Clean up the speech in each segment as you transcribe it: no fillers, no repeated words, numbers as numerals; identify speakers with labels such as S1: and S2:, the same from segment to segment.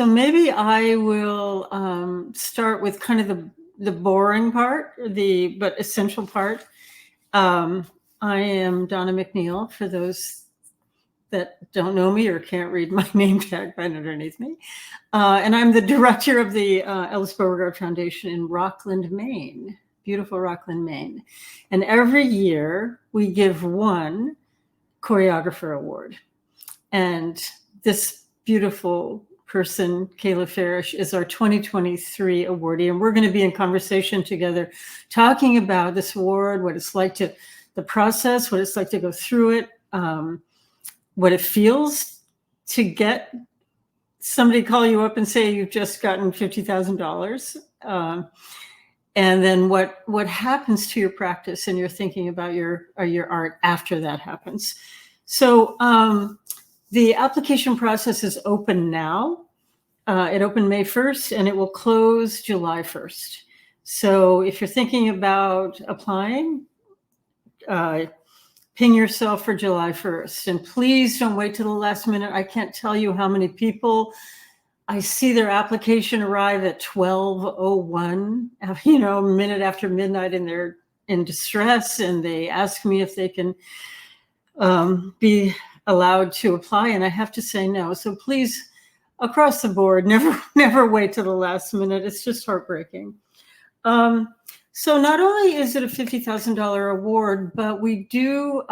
S1: So maybe I will start with kind of the boring part, but essential part. I am Donna Mcneil, for those that don't know me or can't read my name tag right underneath me. And I'm the director of the Ellis-Beauregard Foundation in Rockland, Maine, beautiful Rockland, Maine. And every year we give one choreographer award. And this beautiful person, Kayla Farrish, is our 2023 awardee. And we're going to be in conversation together, talking about this award, what it's like to, the process, what it's like to go through it, what it feels to get somebody call you up and say you've just gotten $50,000. And then what happens to your practice and your thinking about your art after that happens. So the application process is open now. It opened May 1st and it will close July 1st. So if you're thinking about applying, ping yourself for July 1st. And please don't wait till the last minute. I can't tell you how many people I see their application arrive at 12:01, a minute after midnight, and they're in distress, and they ask me if they can be allowed to apply, and I have to say no. So please, across the board, never wait till the last minute. It's just heartbreaking. So not only is it a $50,000 award, but we do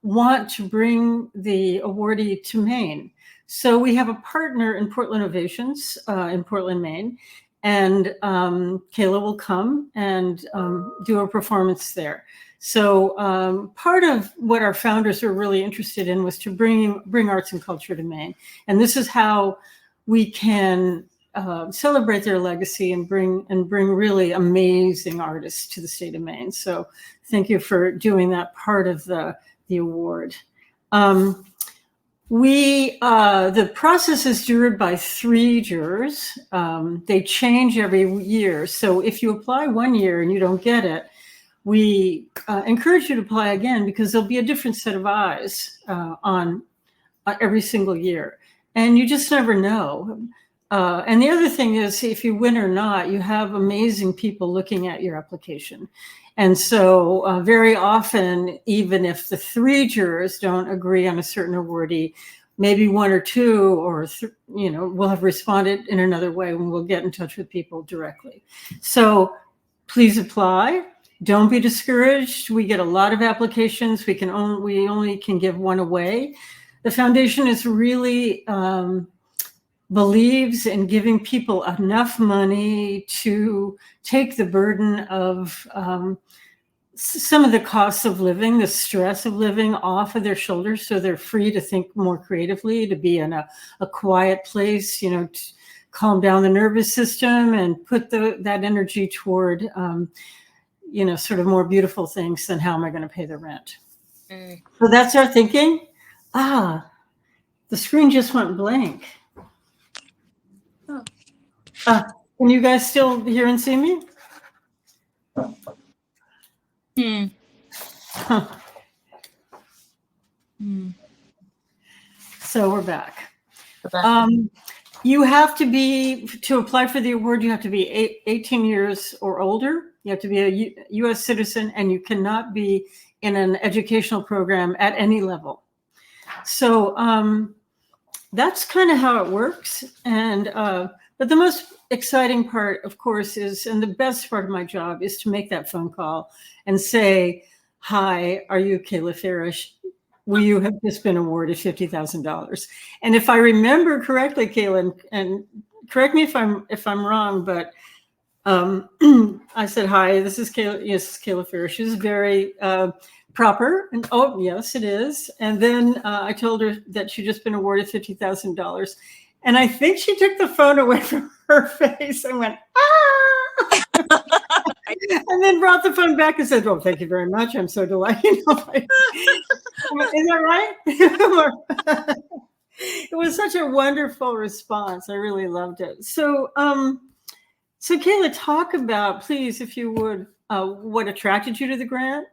S1: want to bring the awardee to Maine. So we have a partner in Portland Ovations in Portland, Maine, and Kayla will come and do a performance there. So part of what our founders were really interested in was to bring arts and culture to Maine. And this is how we can celebrate their legacy and bring really amazing artists to the state of Maine. So thank you for doing that part of the award. The process is juried by 3 jurors. They change every year. So if you apply one year and you don't get it, we encourage you to apply again, because there'll be a different set of eyes on every single year. And you just never know. And the other thing is, if you win or not, you have amazing people looking at your application. And so very often, even if the 3 jurors don't agree on a certain awardee, maybe 1 or 2 or will have responded in another way, and we'll get in touch with people directly. So please apply. Don't be discouraged. We get a lot of applications. We only can give 1 away. The foundation is really believes in giving people enough money to take the burden of some of the costs of living, the stress of living, off of their shoulders, so they're free to think more creatively, to be in a quiet place, to calm down the nervous system and put that energy toward sort of more beautiful things than how am I going to pay the rent. So that's our thinking. The screen just went blank. Can you guys still hear and see me? So we're back. You have to apply for the award, you have to be 18 years or older. You have to be a U.S. citizen, and you cannot be in an educational program at any level. So that's kind of how it works. And but the most exciting part, of course, and the best part of my job is to make that phone call and say, hi, are you Kayla Farrish? You have just been awarded $50,000. And if I remember correctly, Kayla, and correct me if I'm wrong, but I said, hi, this is Kayla. Yes, Kayla Farrish. She's very proper. And oh, yes, it is. And then I told her that she'd just been awarded $50,000. And I think she took the phone away from her face and went, and then brought the phone back and said, well, thank you very much. I'm so delighted. Is that right? It was such a wonderful response. I really loved it. So, Kayla, talk about, please, if you would, what attracted you to the grant,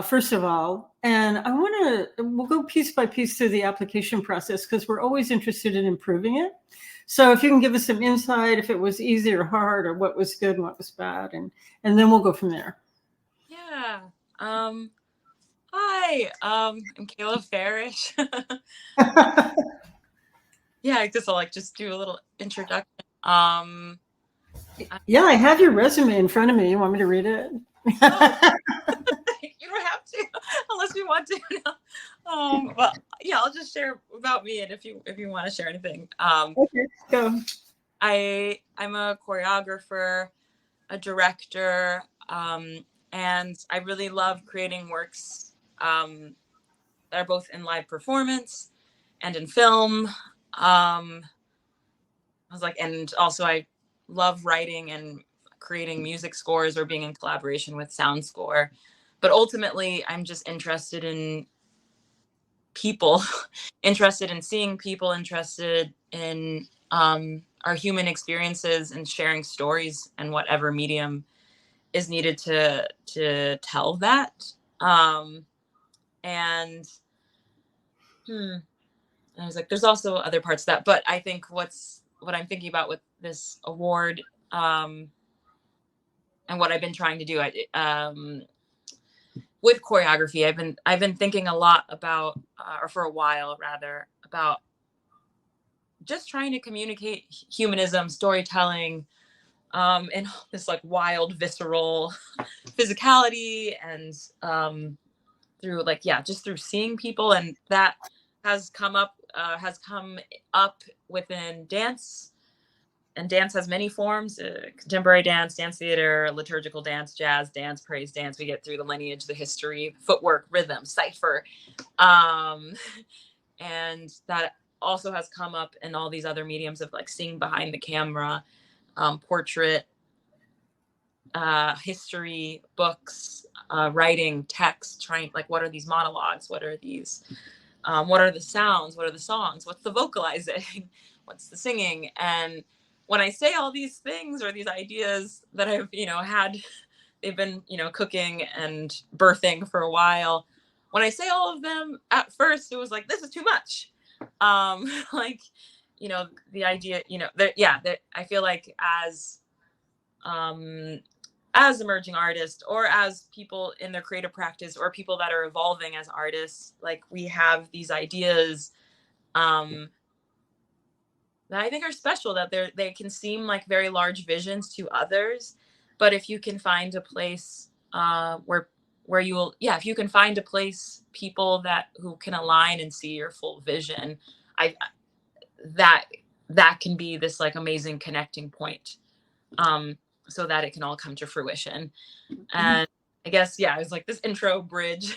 S1: first of all. And we'll go piece by piece through the application process because we're always interested in improving it. So if you can give us some insight, if it was easy or hard, or what was good and what was bad, and then we'll go from there.
S2: Yeah. Hi, I'm Kayla Farrish. Yeah, I guess I'll just do a little introduction.
S1: Yeah, I have your resume in front of me. You want me to read it?
S2: No, you don't have to unless you want to. Well, yeah, I'll just share about me, and if you want to share anything.
S1: Okay, go.
S2: I'm a choreographer, a director, and I really love creating works that are both in live performance and in film. And also I love writing and creating music scores or being in collaboration with sound score. But ultimately, I'm just interested in people, interested in seeing people, interested in our human experiences and sharing stories and whatever medium is needed to tell that. And I was like, there's also other parts of that, but I think what I'm thinking about with this award, and what I've been trying to do, with choreography, I've been thinking a lot about, or for a while rather, about just trying to communicate humanism, storytelling, and this wild, visceral physicality, and through just through seeing people, and that has come up within dance. And dance has many forms: contemporary dance, dance theater, liturgical dance, jazz dance, praise dance. We get through the lineage, the history, footwork, rhythm, cipher. And that also has come up in all these other mediums of seeing behind the camera, portrait, history, books, writing, text, trying what are these monologues? What are these? What are the sounds? What are the songs? What's the vocalizing? What's the singing? And when I say all these things or these ideas that I've, had, they've been, cooking and birthing for a while. When I say all of them, at first it was this is too much. The idea, I feel like as emerging artists, or as people in their creative practice, or people that are evolving as artists, we have these ideas that I think are special, that they can seem like very large visions to others. But if you can find a place where you will, if you can find a place, people who can align and see your full vision, that can be this amazing connecting point, so that it can all come to fruition. And I guess, it was this intro bridge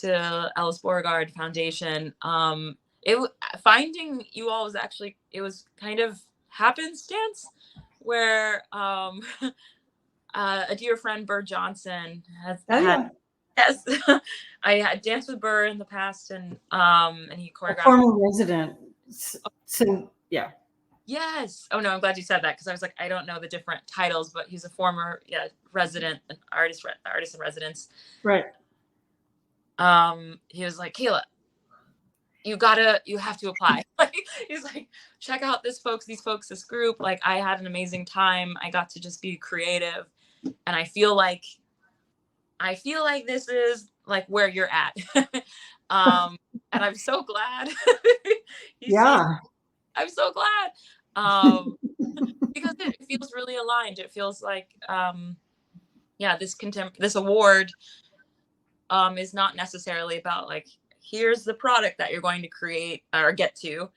S2: to Ellis-Beauregard Foundation. Finding you all was actually, it was kind of happenstance, where a dear friend, Burr Johnson, yes, I had danced with Burr in the past, and he choreographed.
S1: A former resident. So yeah.
S2: Yes. Oh no, I'm glad you said that, because I was I don't know the different titles, but he's a former resident, an artist in residence.
S1: Right.
S2: He was like, Kayla, you have to apply. He's like, check out these folks, this group. I had an amazing time. I got to just be creative, and I feel like this is where you're at. And I'm so glad. I'm so glad. Because it feels really aligned. It feels like, this award is not necessarily about here's the product that you're going to create or get to,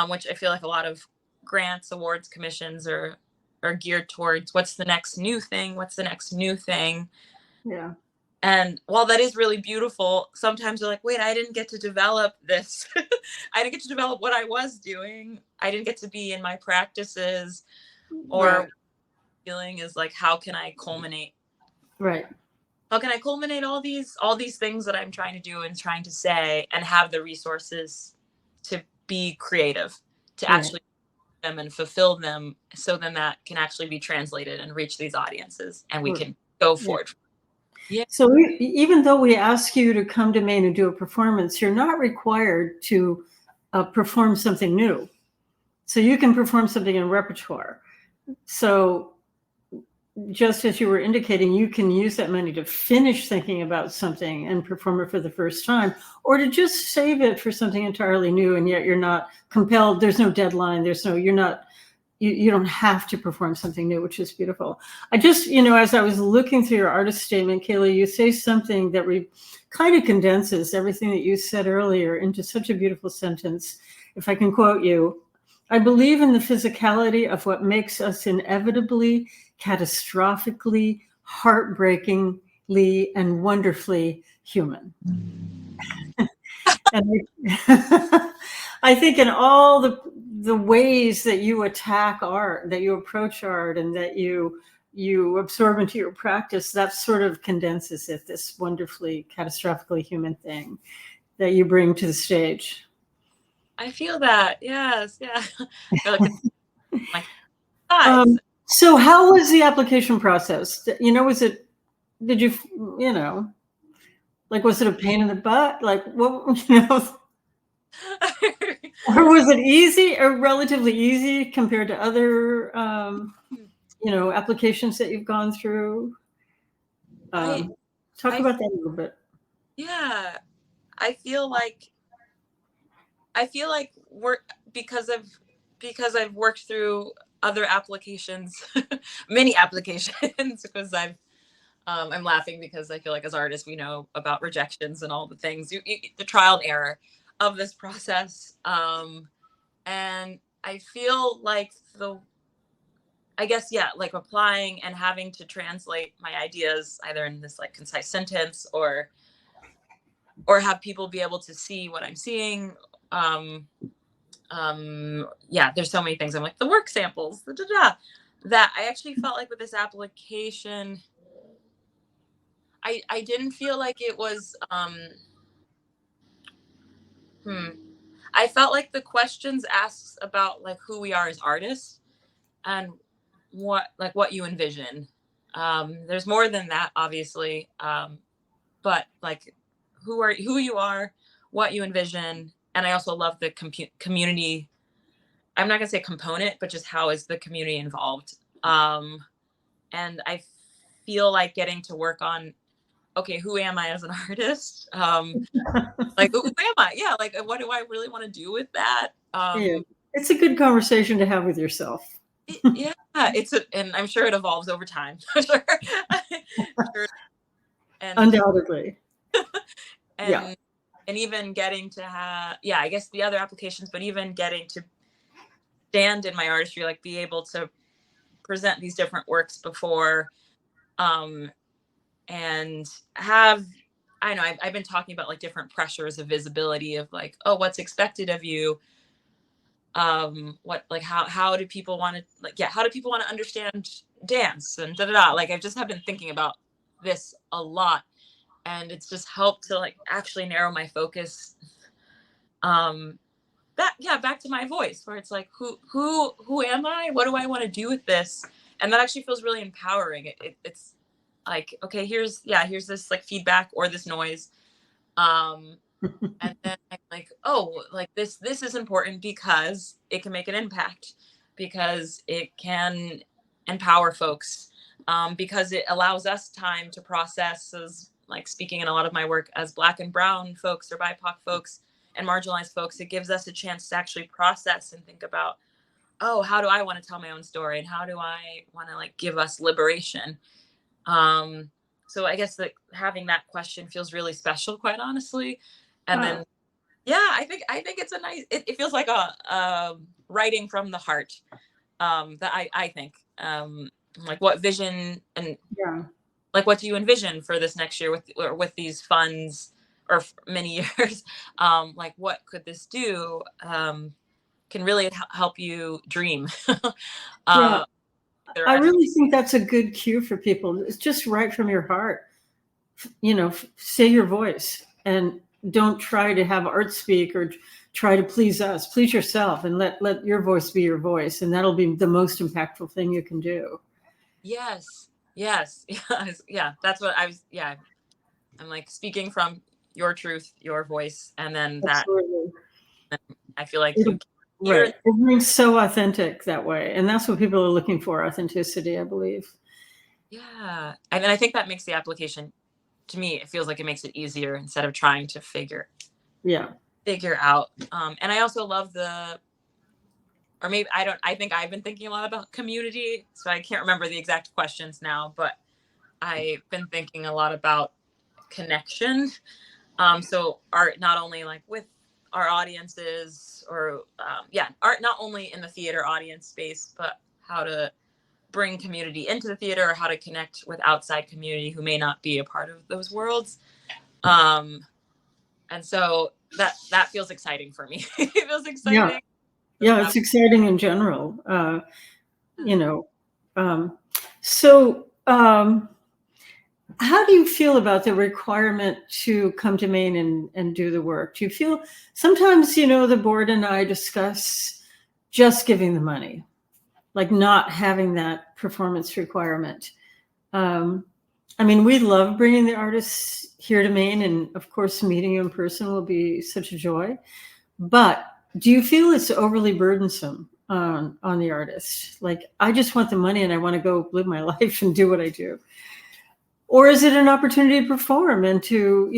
S2: which I feel like a lot of grants, awards, commissions are geared towards what's the next new thing.
S1: Yeah.
S2: And while that is really beautiful, sometimes you're wait, I didn't get to develop this. I didn't get to develop what I was doing. I didn't get to be in my practices. Or feeling is how can I culminate?
S1: Right.
S2: How can I culminate all these things that I'm trying to do and trying to say, and have the resources to be creative, to actually do them and fulfill them, so then that can actually be translated and reach these audiences, and we can go forward. Yeah.
S1: So even though we ask you to come to Maine and do a performance, you're not required to perform something new. So you can perform something in repertoire. So just as you were indicating, you can use that money to finish thinking about something and perform it for the first time, or to just save it for something entirely new. And yet you're not compelled. There's no deadline. You don't have to perform something new, which is beautiful. I just, as I was looking through your artist statement, Kayla, you say something that kind of condenses everything that you said earlier into such a beautiful sentence. If I can quote you, I believe in the physicality of what makes us inevitably, catastrophically, heartbreakingly, and wonderfully human. And I think in all the ways that you attack art, that you approach art, and that you absorb into your practice, that sort of condenses it, this wonderfully, catastrophically human thing that you bring to the stage.
S2: I feel that. Yes. Yeah. I feel like it's my thoughts.
S1: So how was the application process? Did you, like, was it a pain in the butt? Like, what, or was it easy or relatively easy compared to other, applications that you've gone through? Talk
S2: I
S1: about that a little bit.
S2: Yeah, I feel like because I've worked through other applications, many applications, because I'm laughing because I feel like as artists we know about rejections and all the things, the trial and error of this process, and I feel like I guess, yeah, like applying and having to translate my ideas either in this like concise sentence or have people be able to see what I'm seeing. Yeah, there's so many things. I'm like the work samples, that I actually felt like with this application, I didn't feel like it was, I felt like the questions asks about like who we are as artists and what you envision. There's more than that, obviously. But like who you are, what you envision. And I also love the community. I'm not gonna say component, but just how is the community involved? And I feel like getting to work on, okay, who am I as an artist? Like who am I? Yeah, like what do I really want to do with that?
S1: Yeah, it's a good conversation to have with yourself.
S2: Yeah, and I'm sure it evolves over time. Sure. Sure. And
S1: Undoubtedly.
S2: and and even getting to have, yeah, I guess the other applications, but even getting to stand in my artistry, like be able to present these different works before, and have, I know I've been talking about like different pressures of visibility of like, oh, what's expected of you, what, like how do people want to, like, yeah, how do people want to understand dance and like I've just have been thinking about this a lot, and it's just helped to like actually narrow my focus, back to my voice, where it's like who am I, what do I want to do with this, and that actually feels really empowering. It's like, okay, here's this like feedback or this noise, and then I'm like, oh, like this is important because it can make an impact, because it can empower folks, because it allows us time to process, as like speaking in a lot of my work as Black and brown folks or BIPOC folks and marginalized folks, it gives us a chance to actually process and think about, oh, how do I want to tell my own story, and how do I want to like give us liberation. So I guess that having that question feels really special, quite honestly. And then, yeah, I think it's a nice, it feels like a writing from the heart, that I think, like what vision and like what do you envision for this next year with these funds, or many years, like what could this do, can really help you dream.
S1: Yeah. I really think that's a good cue for people. It's just right from your heart. Say your voice, and don't try to have art speak or try to please us. Please yourself, and let your voice be your voice, and that'll be the most impactful thing you can do.
S2: Yes. Yes. Yeah. That's what I was. Yeah. I'm like speaking from your truth, your voice. And then that
S1: Absolutely.
S2: I feel like you
S1: It'll,
S2: hear.
S1: right. It brings so authentic that way. And that's what people are looking for, authenticity, I believe.
S2: Yeah. And then I think that makes the application, to me, it feels like it makes it easier instead of trying to
S1: Yeah.
S2: figure out. And I also love or maybe I think I've been thinking a lot about community. So I can't remember the exact questions now, but I've been thinking a lot about connection. So art, not only like with our audiences or, art, not only in the theater audience space, but how to bring community into the theater or how to connect with outside community who may not be a part of those worlds. Um, and so that feels exciting for me. It feels
S1: Yeah.
S2: exciting.
S1: Yeah. It's exciting in general. You know, so, how do you feel about the requirement to come to Maine and do the work? Do you feel sometimes, the board and I discuss just giving the money, like not having that performance requirement? I mean, we love bringing the artists here to Maine, and of course, meeting you in person will be such a joy. But do you feel it's overly burdensome on the artist? Like, I just want the money and I want to go live my life and do what I do. Or is it an opportunity to perform and to,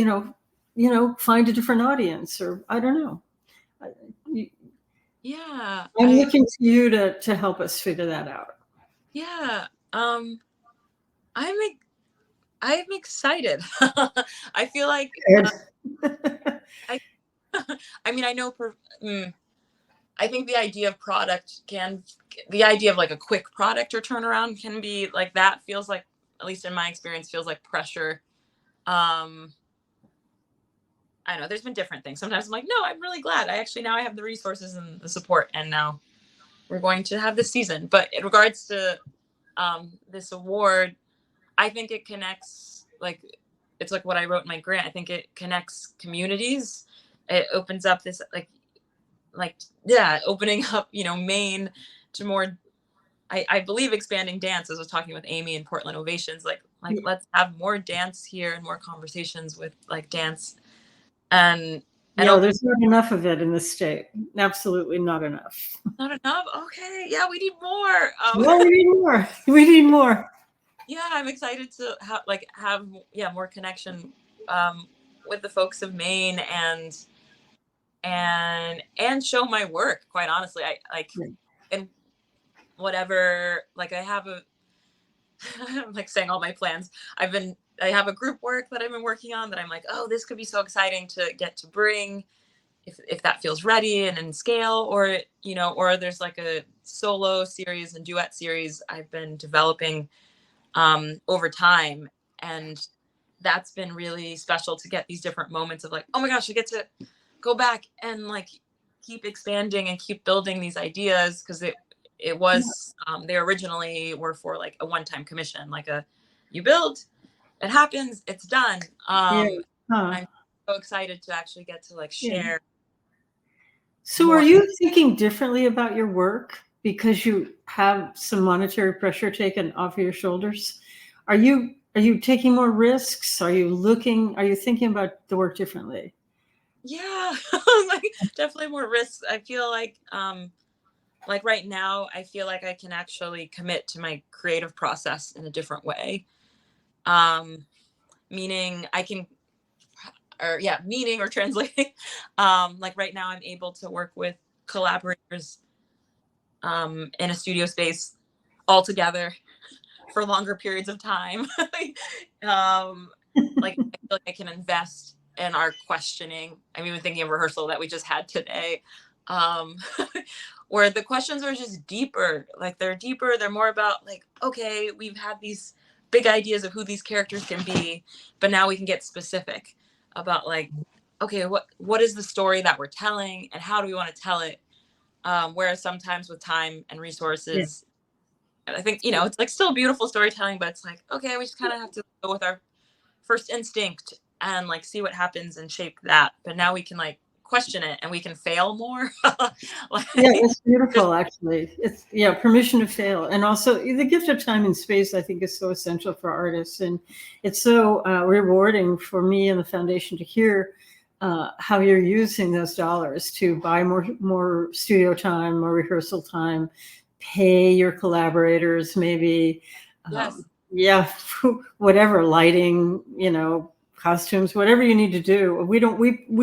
S1: find a different audience? Or I don't know.
S2: Yeah,
S1: I'm looking to you to help us figure that out.
S2: yeah. I'm I'm excited. I feel like I I mean I know I think the idea of like a quick product or turnaround can be like that feels like, at least in my experience, feels like pressure. Um I don't know, there's been different things. Sometimes I'm like, no, I'm really glad. Now I have the resources and the support, and now we're going to have this season. But in regards to this award, I think it connects, like, it's like what I wrote in my grant. I think it connects communities. It opens up this yeah, opening up, Maine to more. I believe expanding dance. As I was talking with Amy in Portland Ovations, like let's have more dance here and more conversations with like dance and
S1: Yeah,
S2: open.
S1: there's not enough of it in the state. Absolutely not enough.
S2: Not enough. Okay, yeah, we need more.
S1: Well, we need more. We need more.
S2: Yeah, I'm excited to have more connection with the folks of Maine and show my work. Quite honestly, I like and whatever. Like I have a I'm like saying all my plans. I have a group work that I've been working on that I'm like, oh, this could be so exciting to get to bring if that feels ready and in scale, or there's like a solo series and duet series I've been developing over time. And that's been really special to get these different moments of like, oh my gosh, I get to go back and like keep expanding and keep building these ideas. Cause it was, they originally were for like a one-time commission, like you build, it happens, it's done.
S1: Yeah. Huh.
S2: I'm so excited to actually get to like
S1: Yeah.
S2: share
S1: So are
S2: more.
S1: you thinking differently about your work because you have some monetary pressure taken off of your shoulders? Are you taking more risks? Are you thinking about the work differently?
S2: Yeah, like definitely more risks. I feel like right now, I feel like I can actually commit to my creative process in a different way. Um, meaning I can, meaning or translating. Like right now, I'm able to work with collaborators in a studio space all together for longer periods of time. Like I feel like I can invest in our questioning. I'm even thinking of rehearsal that we just had today, um, where the questions are just deeper. Like they're deeper. They're more about like, okay, we've had these big ideas of who these characters can be, but now we can get specific about like, okay, what is the story that we're telling, and how do we want to tell it? Whereas sometimes with time and
S1: Yeah.
S2: resources, I think, it's like still beautiful storytelling, but it's like, okay, we just kind of have to go with our first instinct and like see what happens and shape that. But now we can like question it and we can fail more. Like,
S1: Yeah, it's beautiful, actually. It's, yeah, permission to fail. And also the gift of time and space, I think, is so essential for artists. And it's so rewarding for me and the foundation to hear how you're using those dollars to buy more studio time, more rehearsal time, pay your collaborators, maybe,
S2: yes.
S1: yeah, whatever, lighting, costumes, whatever you need to do. We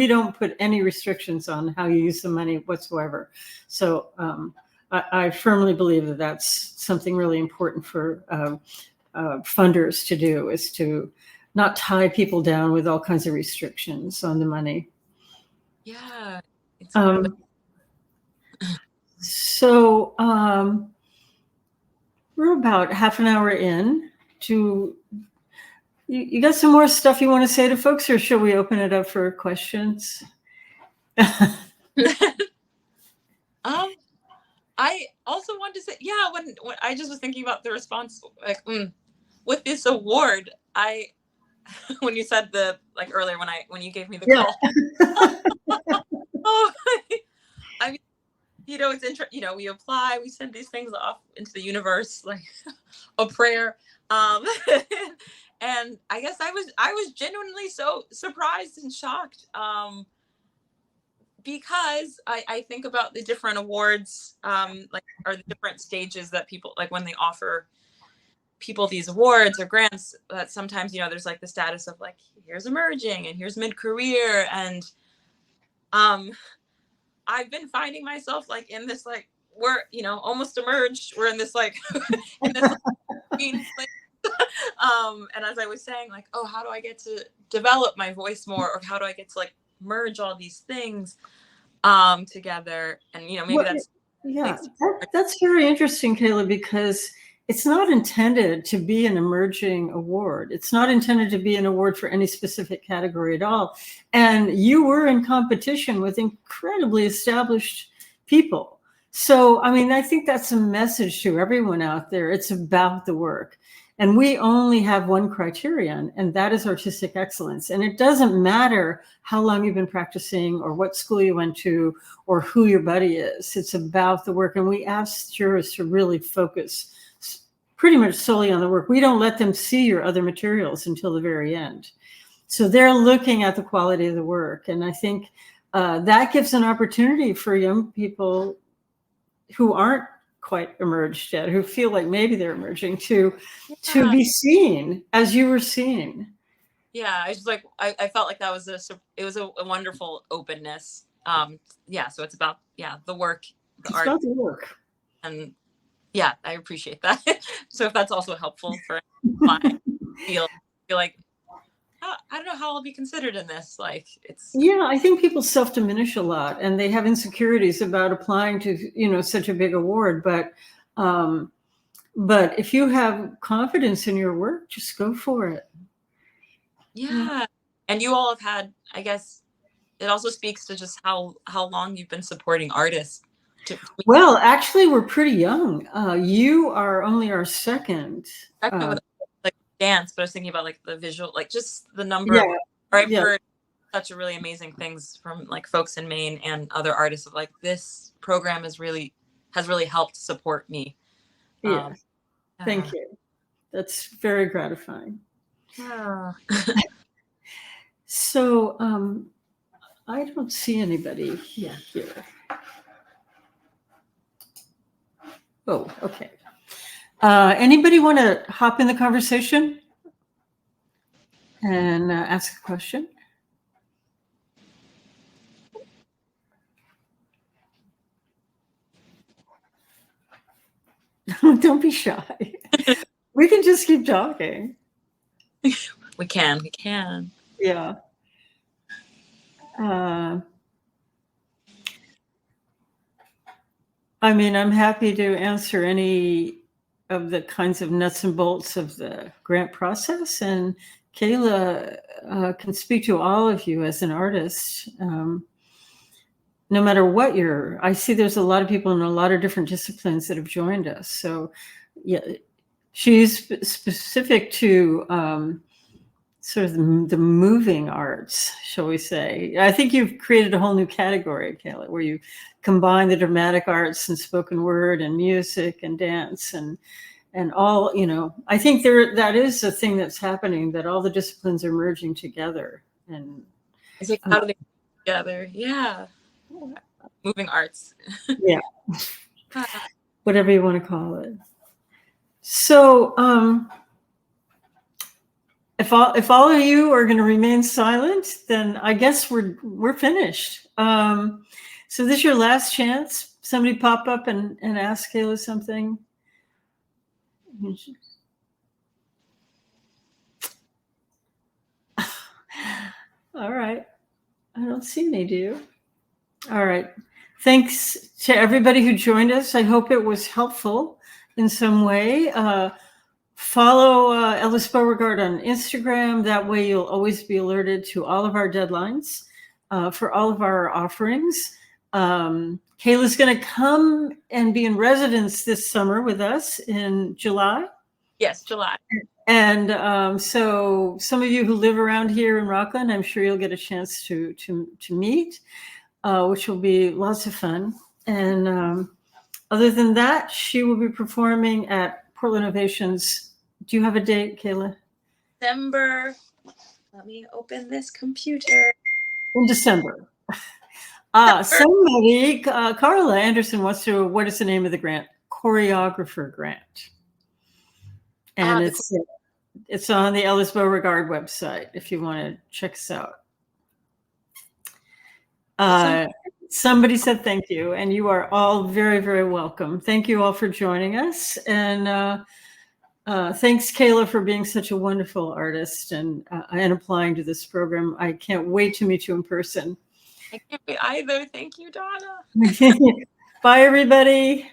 S1: don't put any restrictions on how you use the money whatsoever. So I firmly believe that that's something really important for funders to do, is to not tie people down with all kinds of restrictions on the money.
S2: Yeah. It's
S1: So we're about half an hour in. You got some more stuff you want to say to folks, or should we open it up for questions?
S2: I also wanted to say, yeah, when I just was thinking about the response, like, with this award, when you said earlier when you gave me the call, oh, I mean, it's interesting, we apply, we send these things off into the universe, like a prayer. And I guess I was genuinely so surprised and shocked, because I think about the different awards, or the different stages that people, like, when they offer people these awards or grants, that sometimes, there's like the status of like, here's emerging and here's mid-career. And I've been finding myself like in this, like, we're, almost emerged. We're in this like, in this green place. And as I was saying, like, oh, how do I get to develop my voice more? Or how do I get to like merge all these things together? And, maybe
S1: that's very interesting, Kayla, because it's not intended to be an emerging award. It's not intended to be an award for any specific category at all. And you were in competition with incredibly established people. So, I mean, I think that's a message to everyone out there. It's about the work. And we only have one criterion, and that is artistic excellence. And it doesn't matter how long you've been practicing or what school you went to or who your buddy is. It's about the work. And we ask jurors to really focus pretty much solely on the work. We don't let them see your other materials until the very end. So they're looking at the quality of the work. And I think that gives an opportunity for young people who aren't quite emerged yet, who feel like maybe they're emerging, to be seen as you were seen.
S2: Yeah, I just like, I felt like that was it was a wonderful openness. Yeah, so it's about the work, the art,
S1: about the work.
S2: And yeah, I appreciate that. So if that's also helpful for my feel like, I don't know how I'll be considered in this. Like, it's.
S1: Yeah, I think people self-diminish a lot, and they have insecurities about applying to, such a big award. But if you have confidence in your work, just go for it.
S2: Yeah. And you all have had, I guess it also speaks to just how long you've been supporting artists.
S1: Well, actually, we're pretty young. You are only our second.
S2: With, like, dance, but I was thinking about like the visual, like just the number. I've heard such a really amazing things from like folks in Maine and other artists of like, this program has really helped support me.
S1: Yeah. Thank you. That's very gratifying.
S2: Yeah.
S1: So I don't see anybody here. Oh, okay. Anybody want to hop in the conversation and ask a question? Don't be shy. We can just keep talking.
S2: We can.
S1: Yeah. I mean, I'm happy to answer any of the kinds of nuts and bolts of the grant process, and Kayla can speak to all of you as an artist. No matter what I see there's a lot of people in a lot of different disciplines that have joined us. So yeah, she's specific to sort of the moving arts, shall we say. I think you've created a whole new category, Kayla, where you combine the dramatic arts and spoken word and music and dance and all, I think that is a thing that's happening, that all the disciplines are merging together. And
S2: it's like, how do they come together? Yeah. Moving arts.
S1: Yeah. Whatever you want to call it. So, if all of you are going to remain silent, then I guess we're finished. So this is your last chance. Somebody pop up and ask Kayla something. All right. I don't see any, do you? All right. Thanks to everybody who joined us. I hope it was helpful in some way. Follow Ellis-Beauregard on Instagram. That way you'll always be alerted to all of our deadlines for all of our offerings. Kayla's going to come and be in residence this summer with us in July.
S2: Yes, July.
S1: And so some of you who live around here in Rockland, I'm sure you'll get a chance to meet, which will be lots of fun. And other than that, she will be performing at Portland Ovations. Do you have a date, Kayla?
S2: December. Let me open this computer.
S1: In December. Somebody, Carla Anderson wants to, what is the name of the grant? Choreographer grant. And it's on the Ellis-Beauregard website if you want to check us out. Somebody said thank you, and you are all very, very welcome. Thank you all for joining us. And thanks, Kayla, for being such a wonderful artist and applying to this program. I can't wait to meet you in person.
S2: I can't wait either. Thank you, Donna.
S1: Bye, everybody.